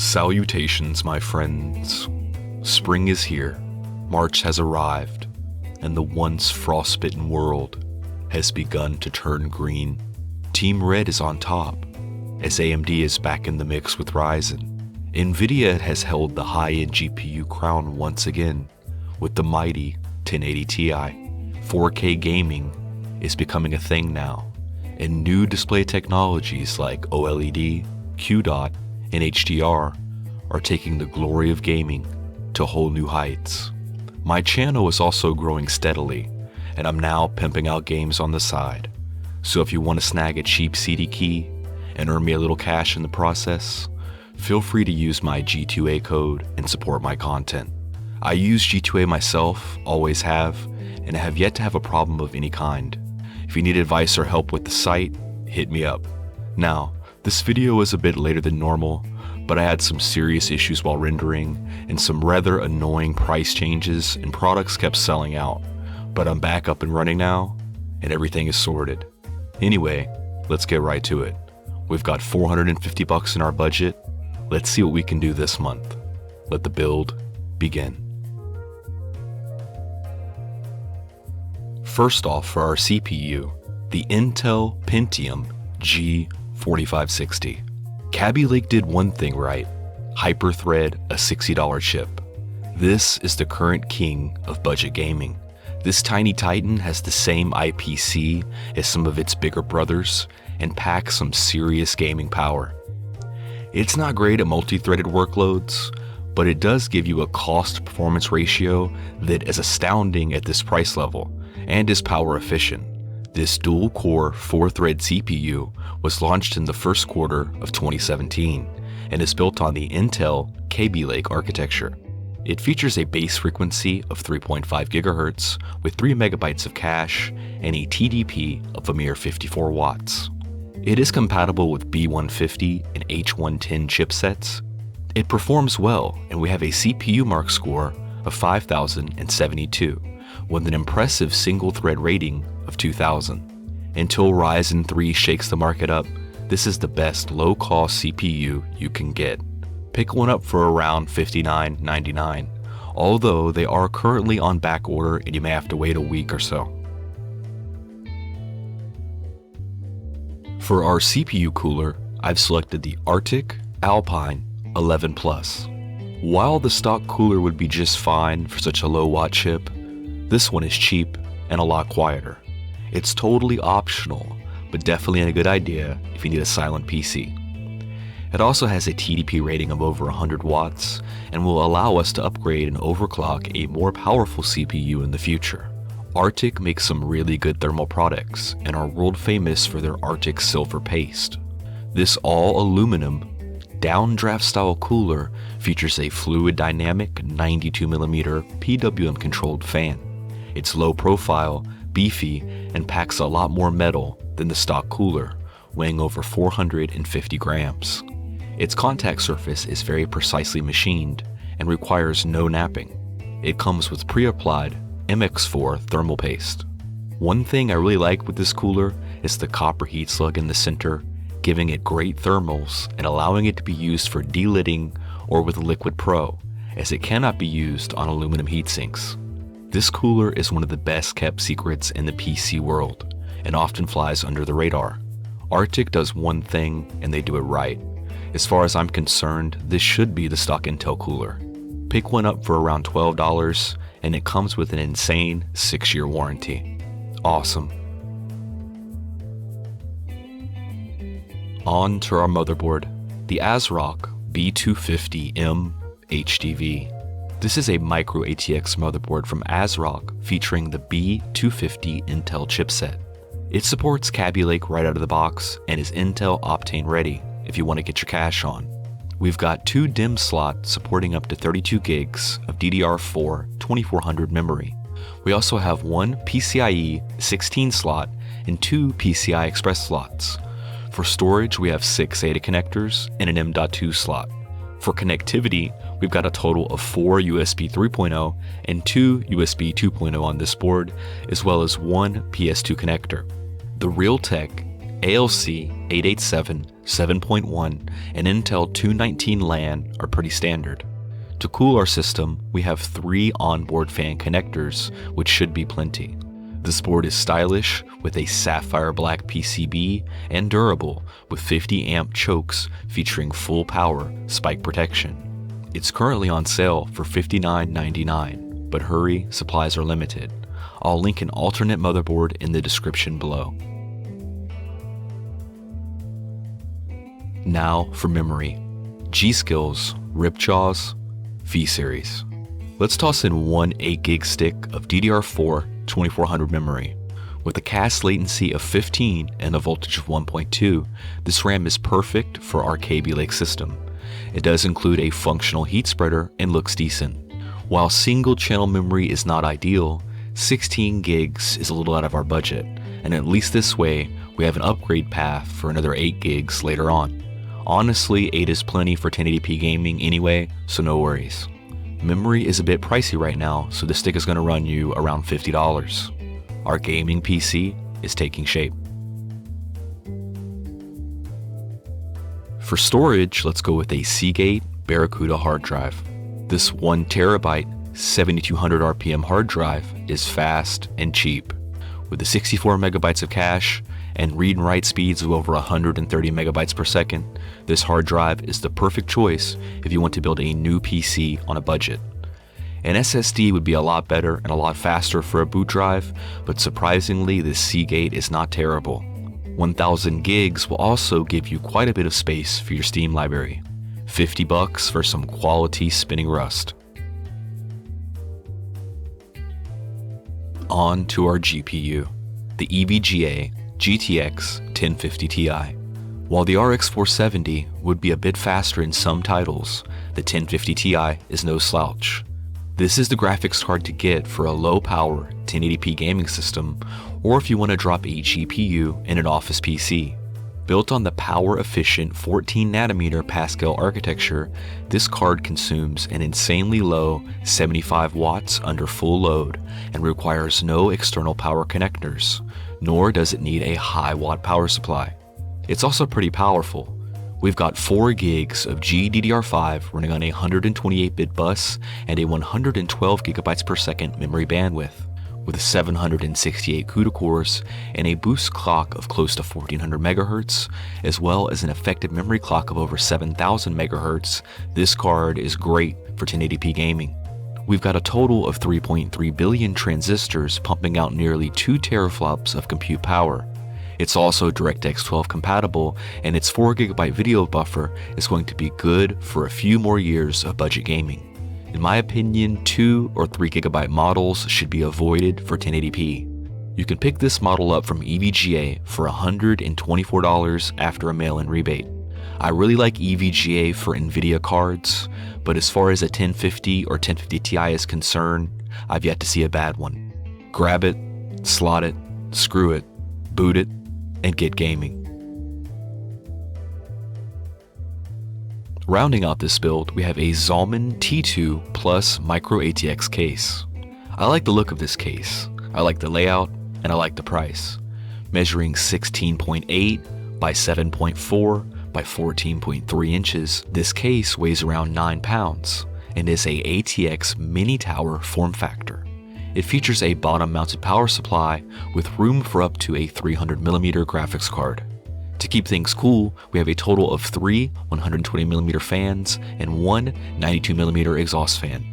Salutations, my friends. Spring is here, March has arrived, and the once frostbitten world has begun to turn green. Team Red is on top, as AMD is back in the mix with Ryzen. NVIDIA has held the high-end GPU crown once again, with the mighty 1080 Ti. 4K gaming is becoming a thing now, and new display technologies like OLED, QDOT, and HDR are taking the glory of gaming to whole new heights. My channel is also growing steadily, and I'm now pimping out games on the side. So if you want to snag a cheap CD key and earn me a little cash in the process, feel free to use my G2A code and support my content. I use G2A myself, always have, and have yet to have a problem of any kind. If you need advice or help with the site, hit me up. Now, this video is a bit later than normal, but I had some serious issues while rendering and some rather annoying price changes, and products kept selling out. But I'm back up and running now, and everything is sorted. Anyway, let's get right to it. We've got $450 in our budget. Let's see what we can do this month. Let the build begin. First off, for our CPU, the Intel Pentium G4560. Kaby Lake did one thing right, hyper-thread a $60 chip. This is the current king of budget gaming. This tiny titan has the same IPC as some of its bigger brothers and packs some serious gaming power. It's not great at multi-threaded workloads, but it does give you a cost-performance ratio that is astounding at this price level and is power efficient. This dual-core 4-thread CPU was launched in the first quarter of 2017 and is built on the Intel Kaby Lake architecture. It features a base frequency of 3.5 GHz with 3 MB of cache and a TDP of a mere 54 watts. It is compatible with B150 and H110 chipsets. It performs well, and we have a CPU mark score of 5072 with an impressive single-thread rating of 2000. Until Ryzen 3 shakes the market up, this is the best low-cost CPU you can get. Pick one up for around $59.99, although they are currently on back order and you may have to wait a week or so. For our CPU cooler, I've selected the Arctic Alpine 11 Plus. While the stock cooler would be just fine for such a low watt chip, this one is cheap and a lot quieter. It's totally optional, but definitely a good idea if you need a silent PC. It also has a TDP rating of over 100 watts and will allow us to upgrade and overclock a more powerful CPU in the future. Arctic makes some really good thermal products and are world famous for their Arctic silver paste. This all aluminum downdraft style cooler features a fluid dynamic 92mm PWM controlled fan. It's low profile, beefy, and packs a lot more metal than the stock cooler, weighing over 450 grams. Its contact surface is very precisely machined and requires no napping. It comes with pre-applied MX4 thermal paste. One thing I really like with this cooler is the copper heat slug in the center, giving it great thermals and allowing it to be used for delidding or with Liquid Pro, as it cannot be used on aluminum heatsinks. This cooler is one of the best kept secrets in the PC world and often flies under the radar. Arctic does one thing and they do it right. As far as I'm concerned, this should be the stock Intel cooler. Pick one up for around $12 and it comes with an insane 6-year warranty. Awesome. On to our motherboard, the ASRock B250M HDV. This is a MicroATX motherboard from ASRock featuring the B250 Intel chipset. It supports Kaby Lake right out of the box and is Intel Optane ready if you want to get your cache on. We've got 2 DIMM slots supporting up to 32 gigs of DDR4 2400 memory. We also have 1 PCIe 16 slot and 2 PCI Express slots. For storage, we have 6 SATA connectors and an M.2 slot. For connectivity, we've got a total of 4 USB 3.0 and 2 USB 2.0 on this board, as well as 1 PS2 connector. The Realtek ALC 887, 7.1, and Intel 219 LAN are pretty standard. To cool our system, we have 3 onboard fan connectors, which should be plenty. This board is stylish with a sapphire black PCB and durable with 50 amp chokes featuring full power spike protection. It's currently on sale for $59.99, but hurry, supplies are limited. I'll link an alternate motherboard in the description below. Now for memory. G.SKILL's Ripjaws V-Series. Let's toss in one 8GB stick of DDR4 2400 memory. With a cast latency of 15 and a voltage of 1.2, this RAM is perfect for our Kaby Lake system. It does include a functional heat spreader and looks decent. While single channel memory is not ideal, 16 gigs is a little out of our budget, and at least this way, we have an upgrade path for another 8 gigs later on. Honestly, 8 is plenty for 1080p gaming anyway, so no worries. Memory is a bit pricey right now, so this stick is going to run you around $50. Our gaming PC is taking shape. For storage, let's go with a Seagate BarraCuda hard drive. This 1TB 7200 RPM hard drive is fast and cheap. With the 64 megabytes of cache and read and write speeds of over 130 megabytes per second, this hard drive is the perfect choice if you want to build a new PC on a budget. An SSD would be a lot better and a lot faster for a boot drive, but surprisingly this Seagate is not terrible. 1000 gigs will also give you quite a bit of space for your Steam library. $50 for some quality spinning rust. On to our GPU, the EVGA GTX 1050 Ti. While the RX 470 would be a bit faster in some titles, the 1050 Ti is no slouch. This is the graphics card to get for a low-power 1080p gaming system, or if you want to drop a GPU in an office PC. Built on the power-efficient 14nm Pascal architecture, this card consumes an insanely low 75 watts under full load and requires no external power connectors, nor does it need a high-watt power supply. It's also pretty powerful. We've got 4 gigs of GDDR5 running on a 128-bit bus and a 112 gigabytes per second memory bandwidth, with 768 CUDA cores and a boost clock of close to 1400 MHz, as well as an effective memory clock of over 7000 MHz. This card is great for 1080p gaming. We've got a total of 3.3 billion transistors pumping out nearly 2 teraflops of compute power. It's also DirectX 12 compatible, and its 4GB video buffer is going to be good for a few more years of budget gaming. In my opinion, 2 or 3GB models should be avoided for 1080p. You can pick this model up from EVGA for $124 after a mail-in rebate. I really like EVGA for NVIDIA cards, but as far as a 1050 or 1050 Ti is concerned, I've yet to see a bad one. Grab it, slot it, screw it, boot it, and get gaming. Rounding out this build, we have a Zalman T2 Plus MicroATX case. I like the look of this case, I like the layout, and I like the price. Measuring 16.8 by 7.4 by 14.3 inches, this case weighs around 9 pounds and is a ATX mini tower form factor. It features a bottom-mounted power supply with room for up to a 300mm graphics card. To keep things cool, we have a total of 3 120mm fans and 1 92mm exhaust fan.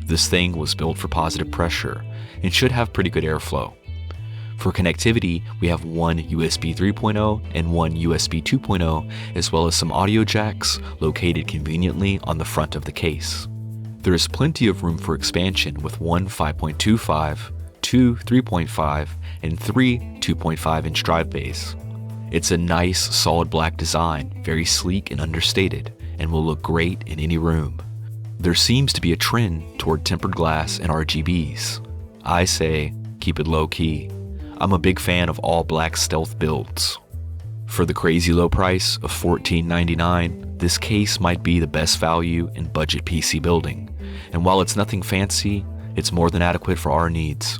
This thing was built for positive pressure and should have pretty good airflow. For connectivity, we have one USB 3.0 and one USB 2.0, as well as some audio jacks located conveniently on the front of the case. There is plenty of room for expansion with one 5.25, 2 3.5, and 3 2.5-inch drive bays. It's a nice, solid black design, very sleek and understated, and will look great in any room. There seems to be a trend toward tempered glass and RGBs. I say, keep it low-key. I'm a big fan of all black stealth builds. For the crazy low price of $14.99, this case might be the best value in budget PC building, and while it's nothing fancy, it's more than adequate for our needs.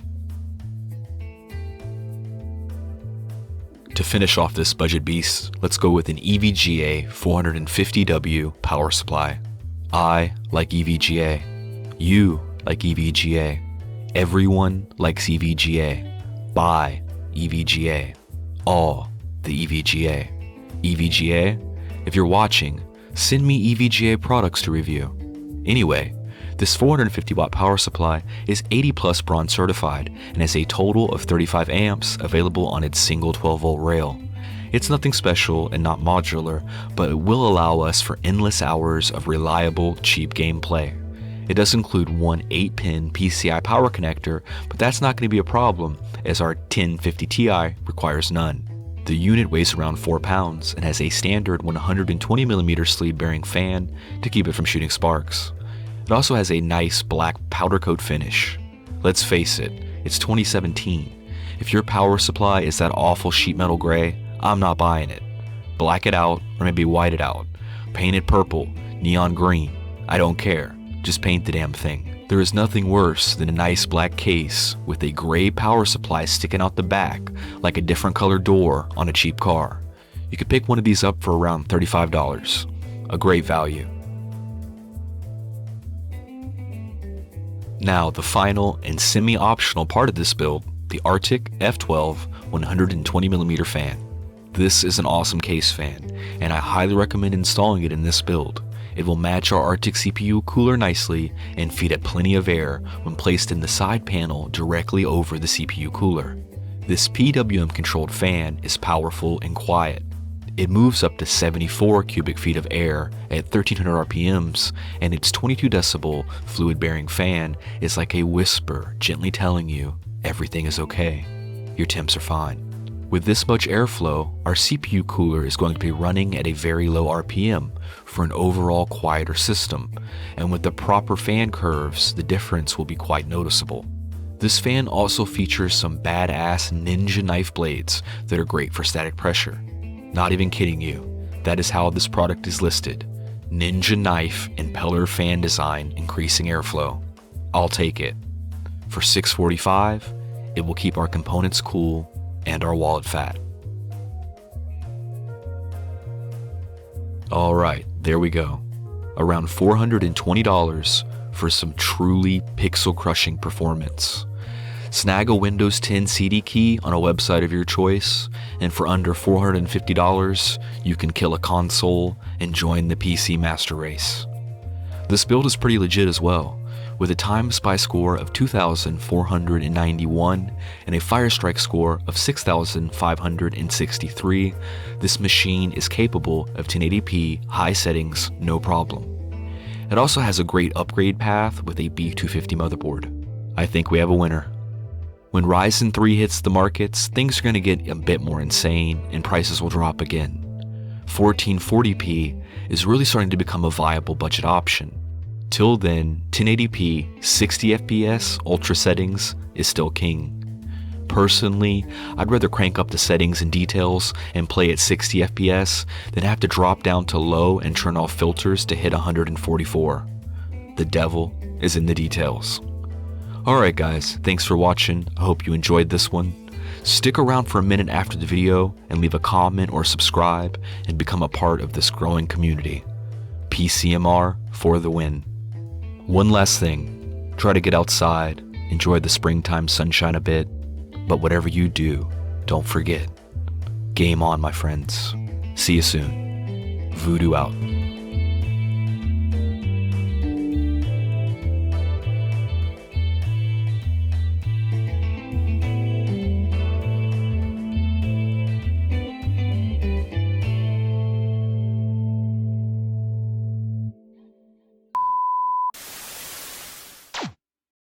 To finish off this budget beast, let's go with an EVGA 450W power supply. I like EVGA. You like EVGA. Everyone likes EVGA. Buy EVGA. All the EVGA. EVGA, if you're watching, send me EVGA products to review. Anyway, this 450 watt power supply is 80 plus bronze certified and has a total of 35 amps available on its single 12 volt rail. It's nothing special and not modular, but it will allow us for endless hours of reliable, cheap gameplay. It does include one 8-pin PCI power connector, but that's not going to be a problem as our 1050 Ti requires none. The unit weighs around 4 pounds and has a standard 120mm sleeve bearing fan to keep it from shooting sparks. It also has a nice black powder coat finish. Let's face it, it's 2017. If your power supply is that awful sheet metal gray, I'm not buying it. Black it out or maybe white it out. Paint it purple, neon green. I don't care. Just paint the damn thing. There is nothing worse than a nice black case with a gray power supply sticking out the back like a different colored door on a cheap car. You could pick one of these up for around $35. A great value. Now the final and semi-optional part of this build, the Arctic F12 120mm fan. This is an awesome case fan, and I highly recommend installing it in this build. It will match our Arctic CPU cooler nicely and feed it plenty of air when placed in the side panel directly over the CPU cooler. This PWM controlled fan is powerful and quiet. It moves up to 74 cubic feet of air at 1300 RPMs, and its 22 decibel fluid bearing fan is like a whisper gently telling you everything is okay. Your temps are fine. With this much airflow, our CPU cooler is going to be running at a very low RPM for an overall quieter system, and with the proper fan curves, the difference will be quite noticeable. This fan also features some badass ninja knife blades that are great for static pressure. Not even kidding you, that is how this product is listed. Ninja knife impeller fan design increasing airflow. I'll take it. For $645, it will keep our components cool and our wallet fat. Alright, there we go. Around $420 for some truly pixel crushing performance. Snag a Windows 10 CD key on a website of your choice, and for under $450, you can kill a console and join the PC master race. This build is pretty legit as well. With a time SPI score of 2,491 and a Firestrike score of 6,563, this machine is capable of 1080p high settings no problem. It also has a great upgrade path with a B250 motherboard. I think we have a winner. When Ryzen 3 hits the markets, things are going to get a bit more insane and prices will drop again. 1440p is really starting to become a viable budget option. Till then, 1080p 60fps ultra settings is still king. Personally, I'd rather crank up the settings and details and play at 60fps than have to drop down to low and turn off filters to hit 144. The devil is in the details. Alright guys, thanks for watching. I hope you enjoyed this one. Stick around for a minute after the video and leave a comment or subscribe and become a part of this growing community. PCMR for the win. One last thing, try to get outside, enjoy the springtime sunshine a bit, but whatever you do, don't forget, game on my friends. See you soon. Voodoo out.